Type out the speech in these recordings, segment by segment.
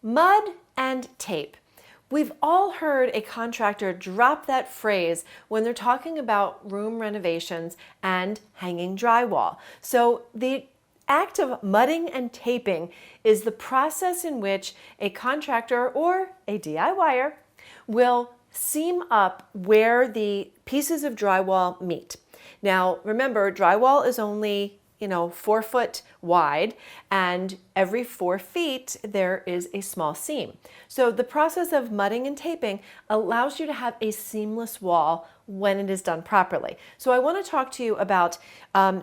Mud and tape. We've all heard a contractor drop that phrase when they're talking about room renovations and hanging drywall. So the act of mudding and taping is the process in which a contractor or a DIYer will seam up where the pieces of drywall meet. Now, remember, drywall is only 4 foot wide, and every 4 feet there is a small seam. So the process of mudding and taping allows you to have a seamless wall when it is done properly. So I want to talk to you about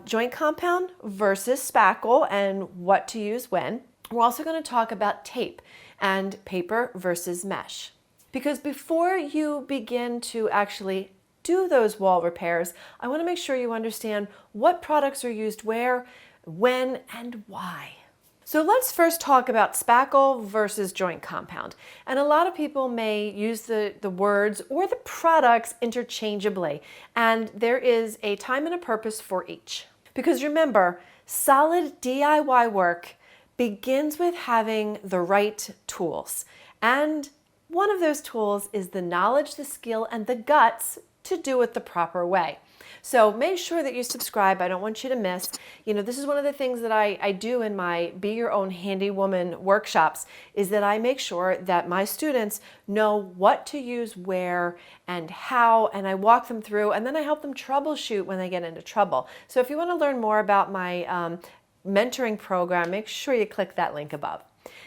joint compound versus spackle and what to use when. We're also going to talk about tape and paper versus mesh. Because before you begin to actually do those wall repairs, I want to make sure you understand what products are used where, when, and why. So let's first talk about spackle versus joint compound. And a lot of people may use the words or the products interchangeably, and there is a time and a purpose for each. Because remember, solid DIY work begins with having the right tools. And one of those tools is the knowledge, the skill, and the guts to do it the proper way. So make sure that you subscribe. I don't want you to miss. This is one of the things that I do in my Be Your Own Handy Woman workshops, is that I make sure that my students know what to use where and how, and I walk them through, and then I help them troubleshoot when they get into trouble. So if you want to learn more about my mentoring program, make sure you click that link above.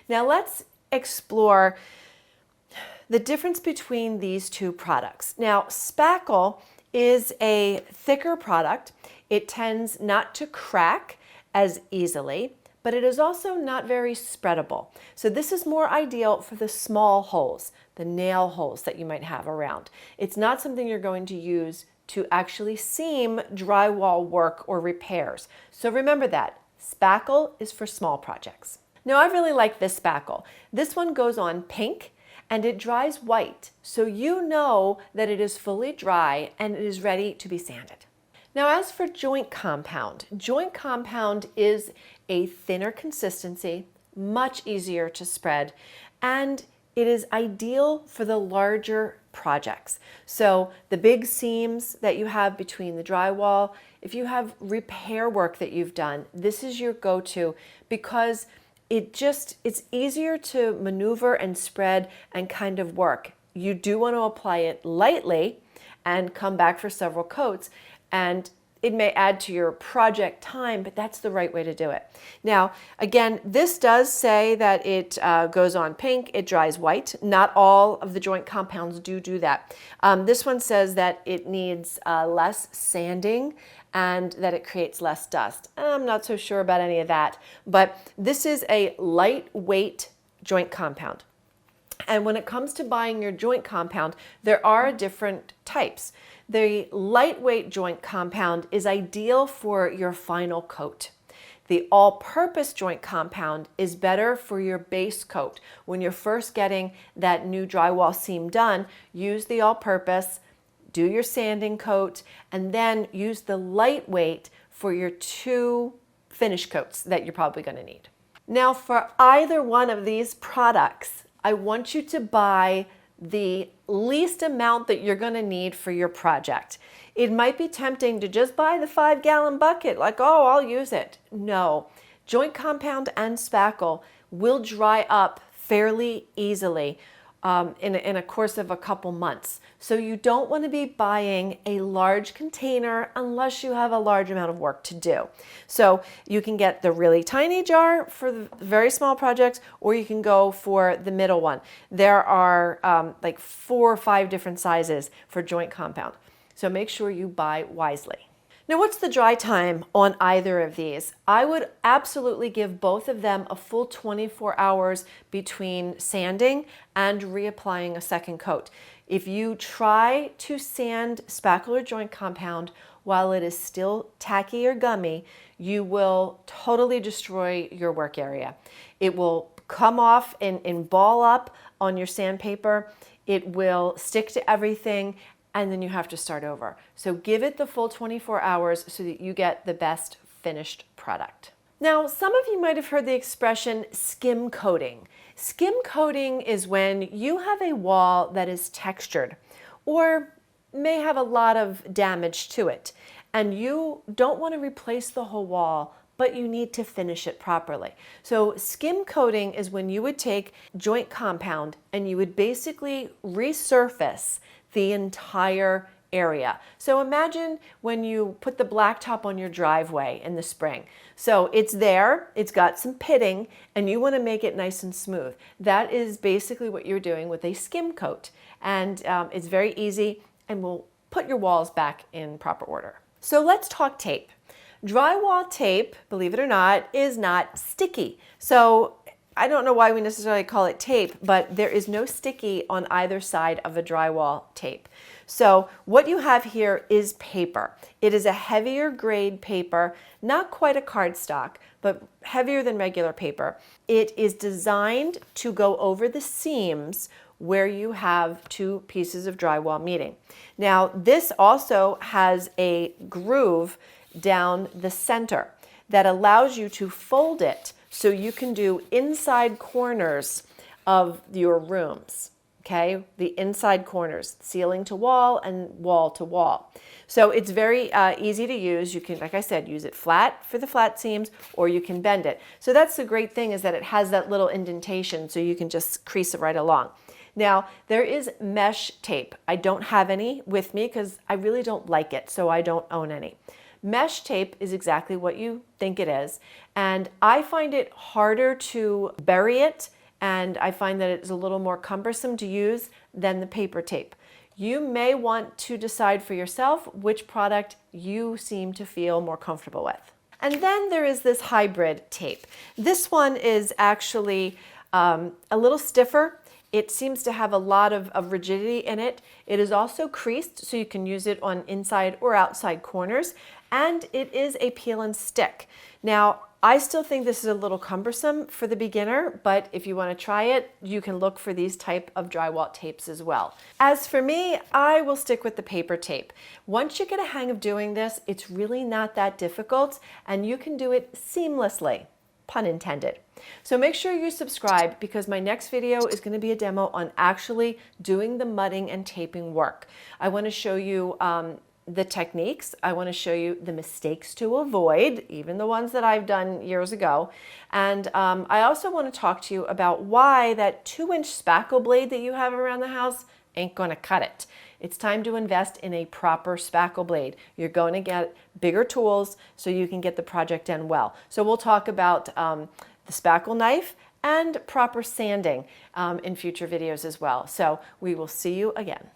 Now let's explore the difference between these two products. Now, spackle is a thicker product. It tends not to crack as easily, but it is also not very spreadable. So this is more ideal for the small holes, the nail holes that you might have around. It's not something you're going to use to actually seam drywall work or repairs. So remember that. Spackle is for small projects. Now, I really like this spackle. This one goes on pink, and it dries white, so you know that it is fully dry and it is ready to be sanded. Now, as for joint compound is a thinner consistency, much easier to spread, and it is ideal for the larger projects. So the big seams that you have between the drywall, if you have repair work that you've done, this is your go-to, because it's easier to maneuver and spread and kind of work. You do want to apply it lightly and come back for several coats, and it may add to your project time, but that's the right way to do it. Now, again, this does say that it goes on pink, it dries white. Not all of the joint compounds do that. This one says that it needs less sanding and that it creates less dust. I'm not so sure about any of that, but this is a lightweight joint compound. And when it comes to buying your joint compound, there are different types. The lightweight joint compound is ideal for your final coat. The all-purpose joint compound is better for your base coat. When you're first getting that new drywall seam done, use the all-purpose, do your sanding coat, and then use the lightweight for your 2 finish coats that you're probably going to need. Now, for either one of these products, I want you to buy the least amount that you're going to need for your project. It might be tempting to just buy the 5-gallon bucket, like, oh, I'll use it. No, joint compound and spackle will dry up fairly easily in a course of a couple months. So you don't want to be buying a large container unless you have a large amount of work to do. So you can get the really tiny jar for the very small projects, or you can go for the middle one. There are like 4 or 5 different sizes for joint compound. So make sure you buy wisely. Now, what's the dry time on either of these? I would absolutely give both of them a full 24 hours between sanding and reapplying a second coat. If you try to sand spackle or joint compound while it is still tacky or gummy, you will totally destroy your work area. It will come off and ball up on your sandpaper. It will stick to everything, and then you have to start over. So give it the full 24 hours so that you get the best finished product. Now, some of you might have heard the expression skim coating. Skim coating is when you have a wall that is textured or may have a lot of damage to it, and you don't want to replace the whole wall, but you need to finish it properly. So skim coating is when you would take joint compound and you would basically resurface the entire area. So imagine when you put the blacktop on your driveway in the spring. So it's there, it's got some pitting, and you want to make it nice and smooth. That is basically what you're doing with a skim coat. And it's very easy and will put your walls back in proper order. So let's talk tape. Drywall tape, believe it or not, is not sticky. So I don't know why we necessarily call it tape, but there is no sticky on either side of a drywall tape. So what you have here is paper. It is a heavier grade paper, not quite a cardstock, but heavier than regular paper. It is designed to go over the seams where you have two pieces of drywall meeting. Now, this also has a groove down the center that allows you to fold it so you can do inside corners of your rooms. Okay, the inside corners, ceiling to wall and wall to wall. So it's very easy to use. You can, like I said, use it flat for the flat seams, or you can bend it. So that's the great thing, is that it has that little indentation, so you can just crease it right along. Now, there is mesh tape. I don't have any with me because I really don't like it, so I don't own any. Mesh tape is exactly what you think it is, and I find it harder to bury it, and I find that it's a little more cumbersome to use than the paper tape. You may want to decide for yourself which product you seem to feel more comfortable with. And then there is this hybrid tape. This one is actually a little stiffer. It seems to have a lot of rigidity in it. It is also creased, so you can use it on inside or outside corners, and it is a peel and stick. Now, I still think this is a little cumbersome for the beginner, but if you want to try it, you can look for these type of drywall tapes as well. As for me, I will stick with the paper tape. Once you get a hang of doing this, it's really not that difficult, and you can do it seamlessly, pun intended. So make sure you subscribe, because my next video is going to be a demo on actually doing the mudding and taping work. I want to show you the techniques. I want to show you the mistakes to avoid, even the ones that I've done years ago. And I also want to talk to you about why that 2-inch spackle blade that you have around the house ain't going to cut it. It's time to invest in a proper spackle blade. You're going to get bigger tools so you can get the project done well. So we'll talk about the spackle knife and proper sanding in future videos as well. So we will see you again.